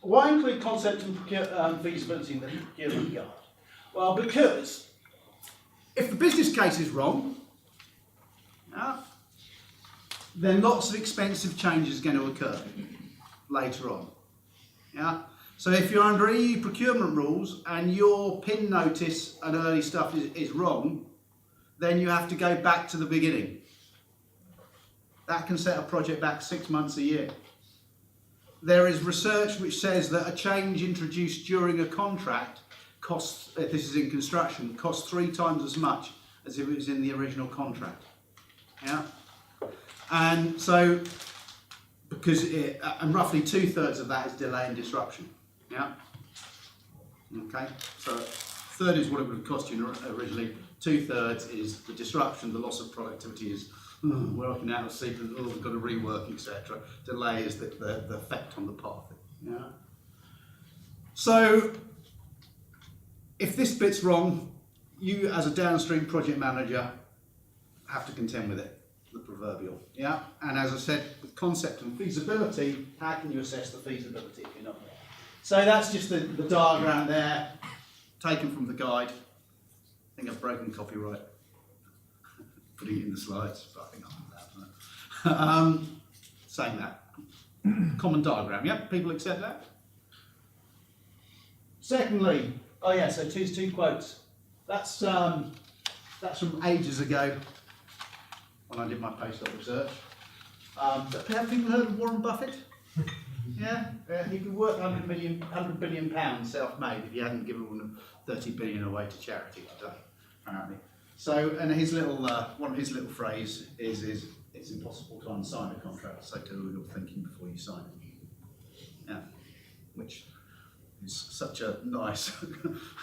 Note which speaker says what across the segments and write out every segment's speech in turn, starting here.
Speaker 1: Why include concept and feasibility in the procurement guide? Well, because if the business case is wrong, then lots of expensive changes are going to occur later on. Yeah. So if you're under EU procurement rules and your PIN notice and early stuff is wrong, then you have to go back to the beginning. That can set a project back 6 months, a year. There is research which says that a change introduced during a contract costs, this is in construction, costs 3 times as much as if it was in the original contract. Yeah. And so, because and roughly 2/3 of that is delay and disruption. Yeah. Okay. So 1/3 is what it would have cost you originally. 2/3 is the disruption, the loss of productivity is working out of sequence, we've got to rework, etc. Delay is the effect on the path. Yeah. So if this bit's wrong, you as a downstream project manager have to contend with it. The proverbial, yeah. And as I said, with concept and feasibility, how can you assess the feasibility if you're not there? So that's just the diagram there, taken from the guide. I think I've broken copyright, putting it in the slides, but I think I'll do that. Saying that, common diagram, yeah. People accept that. Secondly, oh yeah, so two quotes. That's from ages ago, when I did my postdoc research. Have people heard of Warren Buffett? Yeah, he could work 100 billion pounds self-made if he hadn't given 30 billion away to charity today, apparently. So, and his little one of his little phrase is it's impossible to unsign a contract, so do a little thinking before you sign it. Yeah, which is such a nice,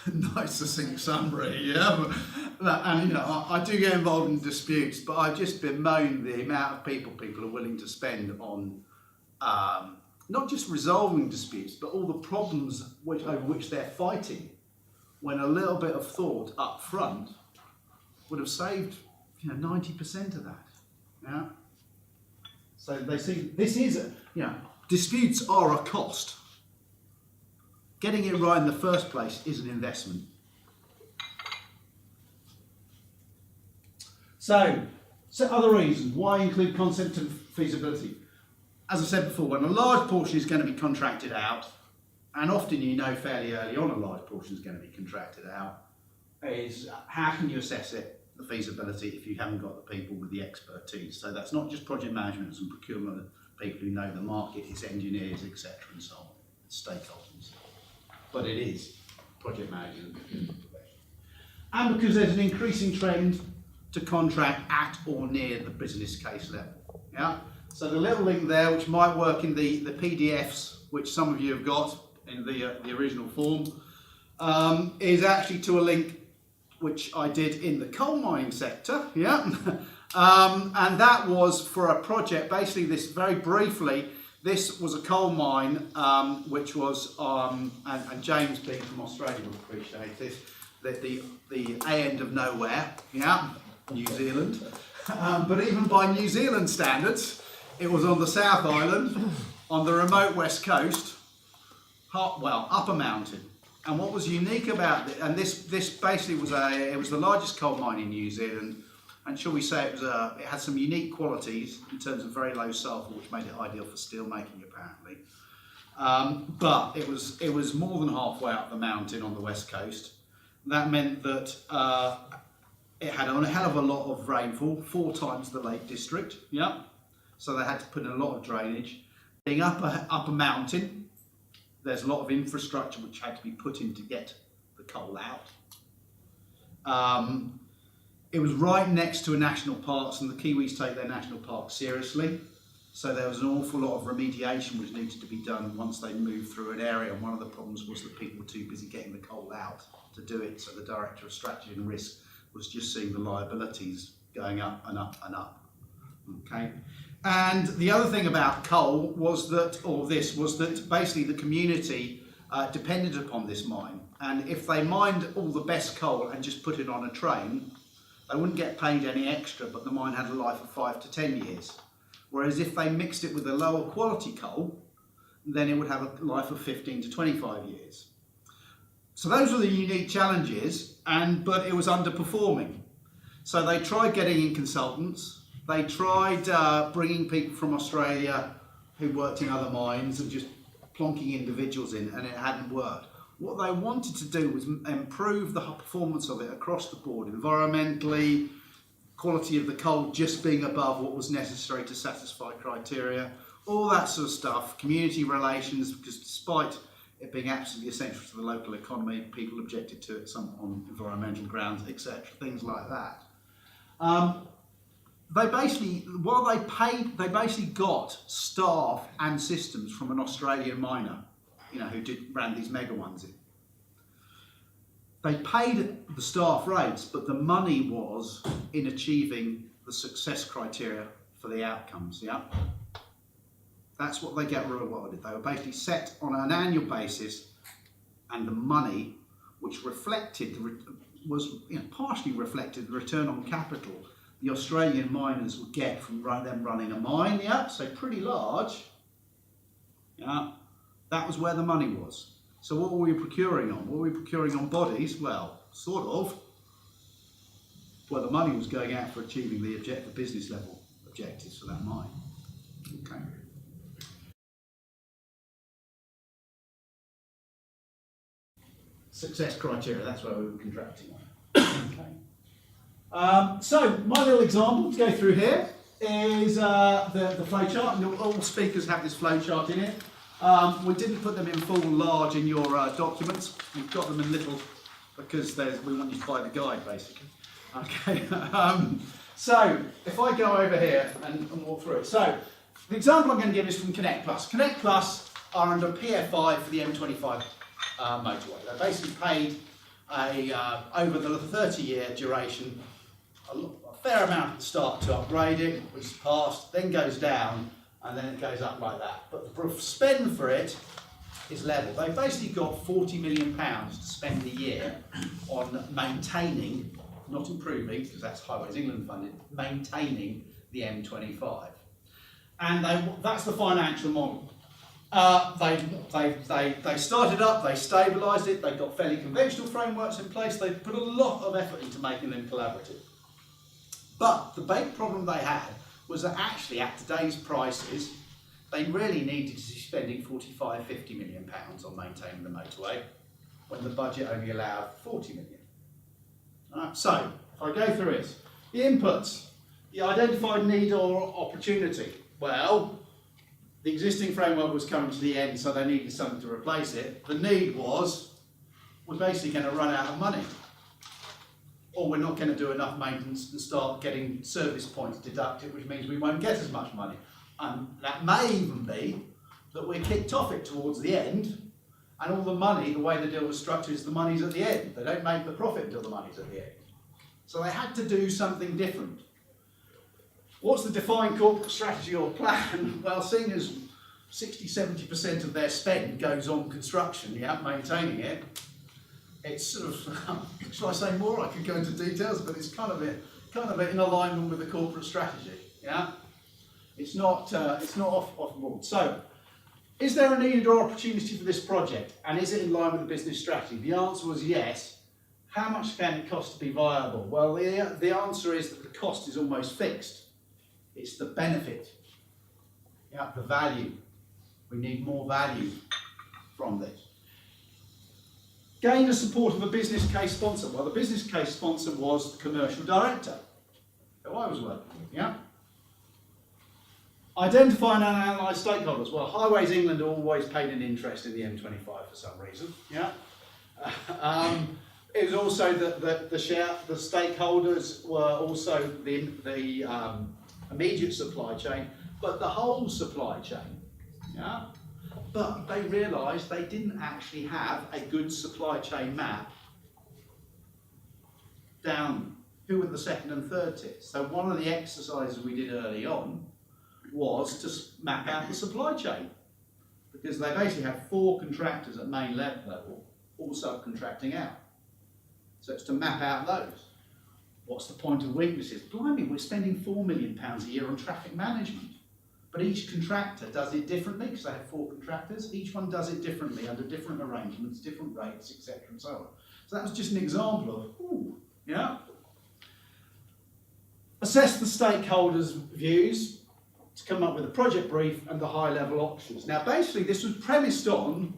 Speaker 1: nice succinct summary, yeah. And you know, I do get involved in disputes, but I just bemoan the amount of people are willing to spend on not just resolving disputes, but all the problems over which they're fighting. When a little bit of thought up front would have saved, 90% of that. Yeah. So they see this is disputes are a cost. Getting it right in the first place is an investment. So other reasons why include concept and feasibility. As I said before, when a large portion is going to be contracted out, and often fairly early on a large portion is going to be contracted out, is how can you assess it, the feasibility, if you haven't got the people with the expertise. So that's not just project management and procurement, people who know the market, it's engineers, etc. and so on, stakeholders. But it is project management. And because there's an increasing trend to contract at or near the business case level. Yeah. So the little link there, which might work in the PDFs, which some of you have got in the original form, is actually to a link which I did in the coal mining sector. Yeah. And that was for a project. Basically, this very briefly. This was a coal mine, which was, and James being from Australia will appreciate this, the A end of nowhere, yeah, New Zealand. But even by New Zealand standards, it was on the South Island, on the remote west coast, up a mountain. And what was unique about it, and this basically was it was the largest coal mine in New Zealand. And shall we say it had some unique qualities in terms of very low sulfur, which made it ideal for steel making, apparently. But it was more than halfway up the mountain on the west coast. That meant that it had a hell of a lot of rainfall, 4 times the Lake District. Yeah, so they had to put in a lot of drainage. Being up a mountain, there's a lot of infrastructure which had to be put in to get the coal out. It was right next to a national parks, and the Kiwis take their national parks seriously. So there was an awful lot of remediation which needed to be done once they moved through an area. And one of the problems was that people were too busy getting the coal out to do it. So the Director of Strategy and Risk was just seeing the liabilities going up and up and up. Okay. And the other thing about coal was that basically the community depended upon this mine. And if they mined all the best coal and just put it on a train, they wouldn't get paid any extra, but the mine had a life of 5 to 10 years. Whereas if they mixed it with a lower quality coal then it would have a life of 15 to 25 years. So those were the unique challenges, but it was underperforming. So they tried getting in consultants, they tried bringing people from Australia who worked in other mines and just plonking individuals in, and it hadn't worked. What they wanted to do was improve the performance of it across the board, environmentally, quality of the coal just being above what was necessary to satisfy criteria, all that sort of stuff, community relations, because despite it being absolutely essential to the local economy, people objected to it some on environmental grounds, etc., things like that. They basically got staff and systems from an Australian miner, who ran these mega ones in. They paid the staff rates, but the money was in achieving the success criteria for the outcomes. Yeah, that's what they get rewarded. They were basically set on an annual basis, and the money, which partially reflected the return on capital the Australian miners would get from them running a mine. Yeah, so pretty large. Yeah, that was where the money was. So what were we procuring on? Were we procuring on bodies? Well, sort of. Well, the money was going out for achieving the business level objectives for that mine. Okay. Success criteria, that's where we were contracting on. Okay. So my little example to go through here is the flow chart, and all speakers have this flow chart in it. We didn't put them in full large in your documents. We've got them in little because we want you to buy the guide, basically. Okay. So if I go over here and walk through it. So the example I'm going to give is from Connect Plus. Connect Plus are under PFI for the M25 motorway. They basically paid over the 30-year duration a fair amount at the start to upgrade it, which is passed, then goes down, and then it goes up like that. But the spend for it is level. They've basically got £40 million to spend a year on maintaining, not improving, because that's Highways England funded, maintaining the M25. And that's the financial model. They started up, they stabilised it, they got fairly conventional frameworks in place, they put a lot of effort into making them collaborative. But the big problem they had was that actually at today's prices, they really needed to be spending £45–50 million on maintaining the motorway, when the budget only allowed 40 million. Right, so, if I go through it, the inputs, the identified need or opportunity. Well, the existing framework was coming to the end, so they needed something to replace it. The need was, we're basically going to run out of money. Or we're not going to do enough maintenance and start getting service points deducted, which means we won't get as much money. And that may even be that we're kicked off it towards the end, and all the money, the way the deal was structured, is the money's at the end. They don't make the profit until the money's at the end. So they had to do something different. What's the defined corporate strategy or plan? Well, seeing as 60–70% of their spend goes on construction, maintaining it, it's sort of, shall I say more? I could go into details, but it's kind of in alignment with the corporate strategy. Yeah, it's not off board. So, is there a need or opportunity for this project, and is it in line with the business strategy? The answer was yes. How much can it cost to be viable? Well, the answer is that the cost is almost fixed. It's the benefit, the value. We need more value from this. Gain the support of a business case sponsor. Well, the business case sponsor was the commercial director who I was working with. Yeah. Identify and analyse stakeholders. Well, Highways England always paid an interest in the M25 for some reason. Yeah. It was also that the stakeholders were also the immediate supply chain, but the whole supply chain. Yeah. But they realised they didn't actually have a good supply chain map down who were the second and third tiers. So one of the exercises we did early on was to map out the supply chain, because they basically had 4 contractors at main level, all subcontracting out. So it's to map out those. What's the point of weaknesses? Blimey, we're spending £4 million a year on traffic management. but each contractor does it differently because they have 4 contractors. Each one does it differently under different arrangements, different rates, etc. and so on. So that was just an example of, ooh, yeah. Assess the stakeholders' views to come up with a project brief and the high-level options. Now, basically, this was premised on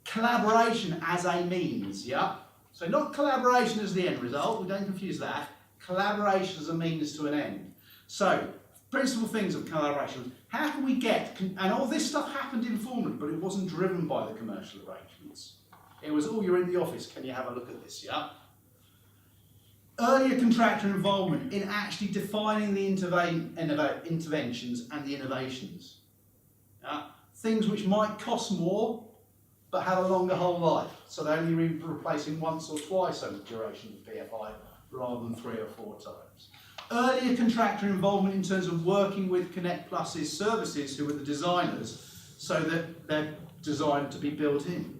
Speaker 1: collaboration as a means, yeah? So not collaboration as the end result, we don't confuse that. Collaboration as a means to an end. So, principal things of collaboration. How can we get, and all this stuff happened informally, but it wasn't driven by the commercial arrangements. It was, oh, you're in the office, can you have a look at this, yeah? Earlier contractor involvement in actually defining the interventions and the innovations. Yeah? Things which might cost more, but have a longer whole life. So they're only replacing once or twice over the duration of the PFI, rather than 3 or 4 times. Earlier contractor involvement in terms of working with Connect Plus's services, who are the designers, so that they're designed to be built in.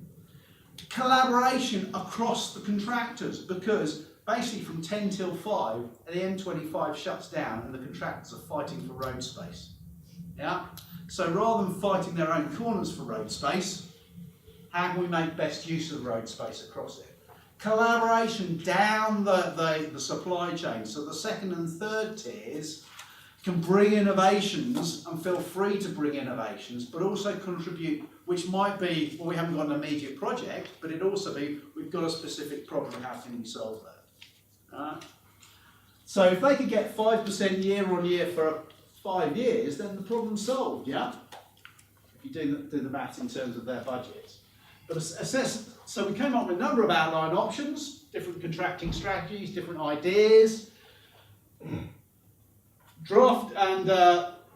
Speaker 1: Collaboration across the contractors, because basically from 10 till 5, the M25 shuts down and the contractors are fighting for road space. Yeah? So rather than fighting their own corners for road space, how can we make best use of the road space across it? Collaboration down the supply chain, so the second and third tiers can bring innovations and feel free to bring innovations, but also contribute, which might be, well, we haven't got an immediate project, but it'd also be, we've got a specific problem, how can we solve that? So if they could get 5% year on year for 5 years, then the problem's solved, yeah? If you do the math in terms of their budget. But assess, so we came up with a number of outline options, different contracting strategies, different ideas. Draft and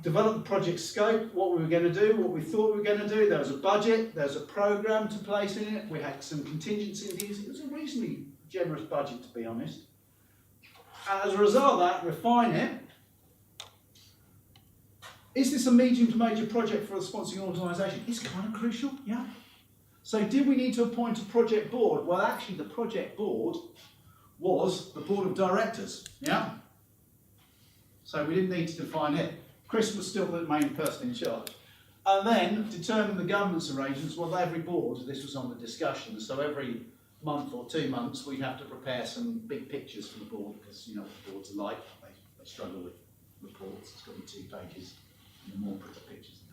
Speaker 1: develop the project scope, what we were going to do, what we thought we were going to do. There was a budget, there was a programme to place in it, we had some contingency things. It was a reasonably generous budget, to be honest. And as a result of that, refine it. Is this a medium to major project for a sponsoring organisation? It's kind of crucial, yeah. So did we need to appoint a project board? Well, actually the project board was the board of directors, yeah? So we didn't need to define it. Chris was still the main person in charge. And then determine the governance arrangements. Well, every board, this was on the discussion, so every month or 2 months we'd have to prepare some big pictures for the board, because you know what boards are like, they struggle with reports, it's got to be 2 pages, and the more pretty pictures the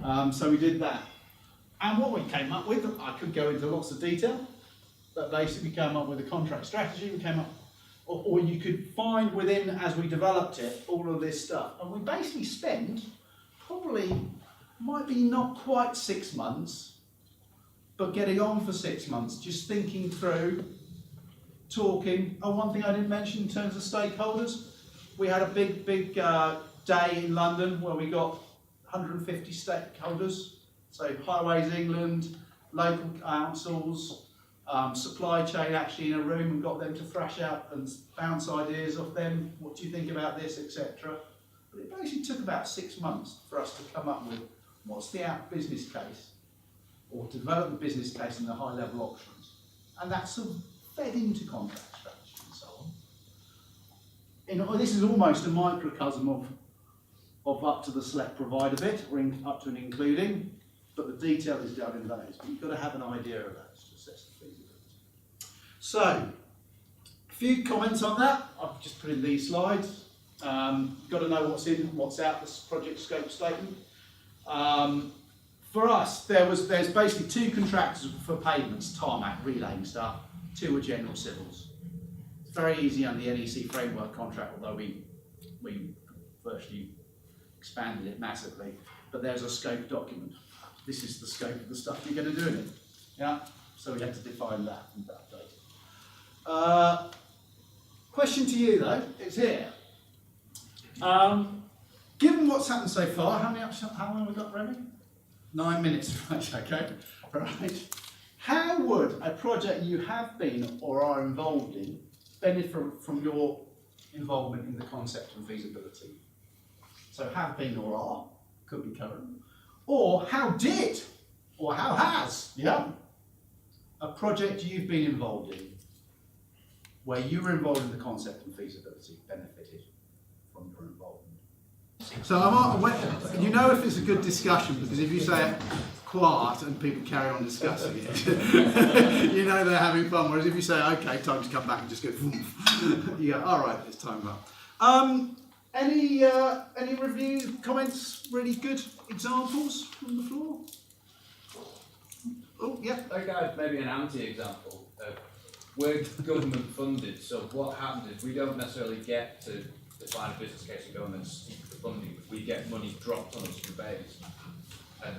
Speaker 1: better. So we did that. And what we came up with, I could go into lots of detail, but basically we came up with a contract strategy, we came up, or you could find within, as we developed it, all of this stuff. And we basically spent probably, might be not quite 6 months, but getting on for 6 months, just thinking through, talking. Oh, one thing I didn't mention in terms of stakeholders, we had a big day in London where we got 150 stakeholders. So Highways England, local councils, supply chain actually in a room, and got them to thrash out and bounce ideas off them. What do you think about this, etc. But it basically took about 6 months for us to come up with what's the business case, or develop the business case and the high level options. And that's sort of fed into contract strategy and so on. This is almost a microcosm of up to the select provider bit, or up to and including. But the detail is done in those. But you've got to have an idea of that to assess the feasibility. So, a few comments on that. I've just put in these slides. You've got to know what's in, what's out, this project scope statement. For us, there's basically 2 contractors for pavements, tarmac, relaying stuff. 2 are general civils. It's very easy under the NEC framework contract, although we virtually expanded it massively. But there's a scope document. This is the scope of the stuff you're going to do in it. Yeah? So we had to define that and update it. Question to you though, it's here. Given what's happened so far, how long have we got, Remy? 9 minutes, right, okay. Right. How would a project you have been or are involved in benefit from your involvement in the concept and feasibility? So have been or are, could be current. Or how did, or how has, a project you've been involved in, where you were involved in the concept and feasibility, benefited from your involvement? So you know if it's a good discussion, because if you say it quiet and people carry on discussing it, you know they're having fun. Whereas if you say, okay, time to come back and just go, you go, all right, it's time up. Any review comments? Really good examples from the floor. Oh yeah.
Speaker 2: I got maybe an anti-example. We're government funded, so what happens is we don't necessarily get to define a business case and go and then seek the funding. We get money dropped on us from base and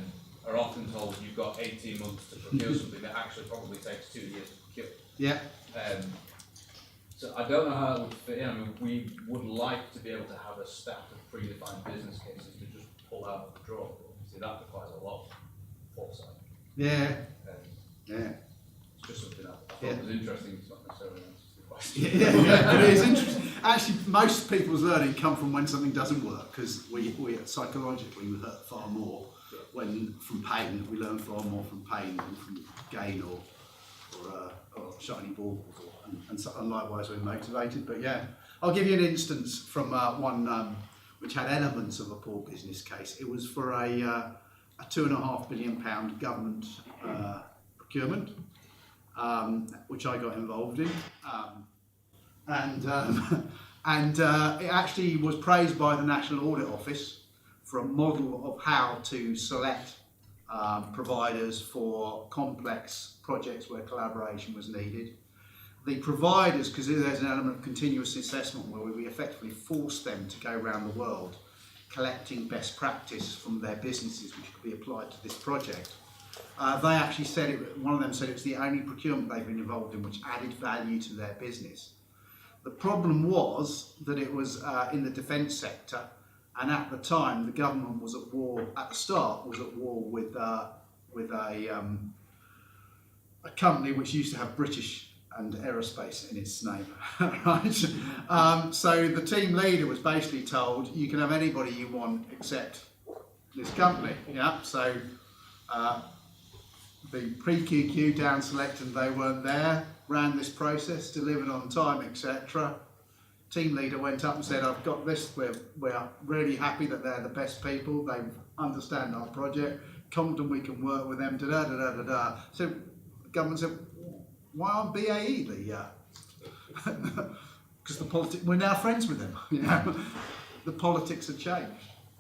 Speaker 2: are often told you've got 18 months to procure something that actually probably takes 2 years to procure.
Speaker 1: Yeah.
Speaker 2: So I don't know how it would fit in. I mean, we would like to be able to have a stack of predefined business cases to just pull out of the drawer. Obviously that requires a lot of foresight.
Speaker 1: Yeah. Yeah.
Speaker 2: It's just something I thought was interesting. It's not necessarily an answer to the question.
Speaker 1: Yeah, but it is interesting. Actually, most people's learning come from when something doesn't work, because we psychologically we hurt far more when from pain. We learn far more from pain than from gain or shiny balls, and likewise we're motivated. But yeah, I'll give you an instance from one which had elements of a poor business case. It was for a £2.5 billion government procurement, which I got involved in, and it actually was praised by the National Audit Office for a model of how to select providers for complex projects where collaboration was needed. The providers, because there's an element of continuous assessment where we effectively forced them to go around the world collecting best practice from their businesses which could be applied to this project. They actually said, one of them said it was the only procurement they've been involved in which added value to their business. The problem was that it was in the defence sector, and at the time the government was at war, at the start was at war with a company which used to have British and aerospace in its name, right? So the team leader was basically told, you can have anybody you want except this company, yeah? So the pre-QQ down selected, they weren't there, ran this process, delivered on time, etc. Team leader went up and said, I've got this, we're really happy that they're the best people, they understand our project, confident we can work with them, da-da-da-da-da-da. So the government said, why aren't BAE the, because the politics, we're now friends with them, you know, the politics have changed.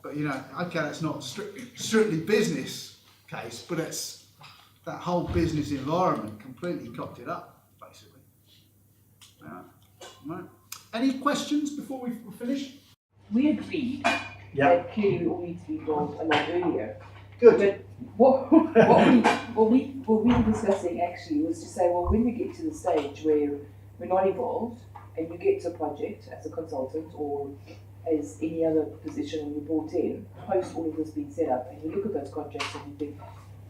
Speaker 1: But you know, okay, that's not strictly business case, but it's that whole business environment completely cocked it up, basically. Right. Any questions before we finish?
Speaker 3: We agreed that clearly we all need to be involved a lot earlier.
Speaker 1: Good.
Speaker 3: But what we were discussing actually was to say, well, when we get to the stage where we're not involved and you get to a project as a consultant or as any other position and you're brought in, post all of this being set up, and you look at those contracts and you think,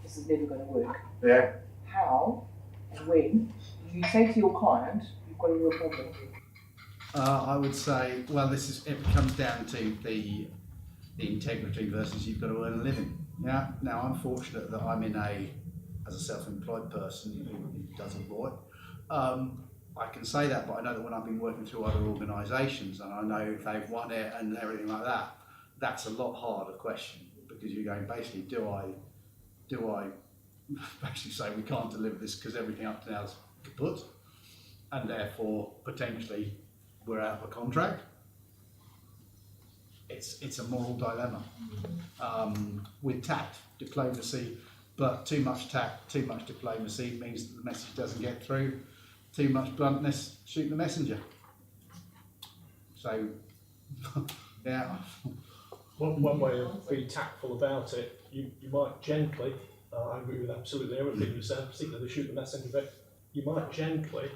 Speaker 3: this is never going to work.
Speaker 1: Yeah.
Speaker 3: How and when do you say to your client, you've got a real problem?
Speaker 1: I would say, well, it comes down to the integrity versus you've got to earn a living. Yeah. Now I'm fortunate that I'm as a self-employed person who does employ. I can say that, but I know that when I've been working through other organisations and I know if they've won it and everything like that, that's a lot harder question, because you're going, basically, do I basically say we can't deliver this because everything up to now is kaput, and therefore potentially we're out of a contract? It's a moral dilemma with tact, diplomacy, but too much tact, too much diplomacy means that the message doesn't get through. Too much bluntness, shoot the messenger. So, yeah.
Speaker 4: One way of being tactful about it, you might gently, I agree with absolutely everything you said, particularly the shoot the messenger bit, you might gently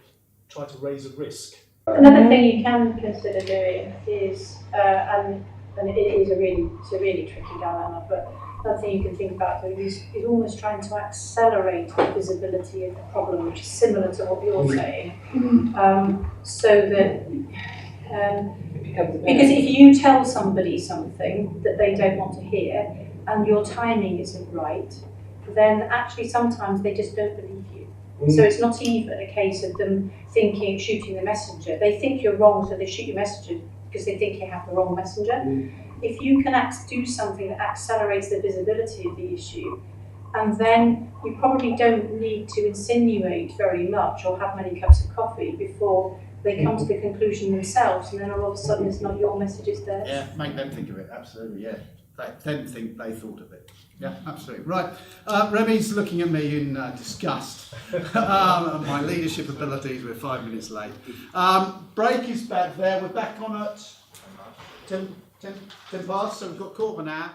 Speaker 4: try to raise a risk.
Speaker 5: Another thing you can consider doing is, and it is a really tricky dilemma, but another thing you can think about doing is almost trying to accelerate the visibility of the problem, which is similar to what you're saying, so that, because if you tell somebody something that they don't want to hear and your timing isn't right, then actually sometimes they just don't believe you. So it's not even a case of them shooting the messenger. They think you're wrong, so they shoot your messenger because they think you have the wrong messenger. if you can do something that accelerates the visibility of the issue, and then you probably don't need to insinuate very much or have many cups of coffee before they come to the conclusion themselves, and then all of a sudden it's not your message, it's theirs.
Speaker 1: Yeah, make them think of it, absolutely, yeah. Let them think they thought of it. Yeah, absolutely. Right, Remy's looking at me in disgust at my leadership abilities. We're 5 minutes late. Break is back there. We're back on at 10 past, so we've got quarter of an hour.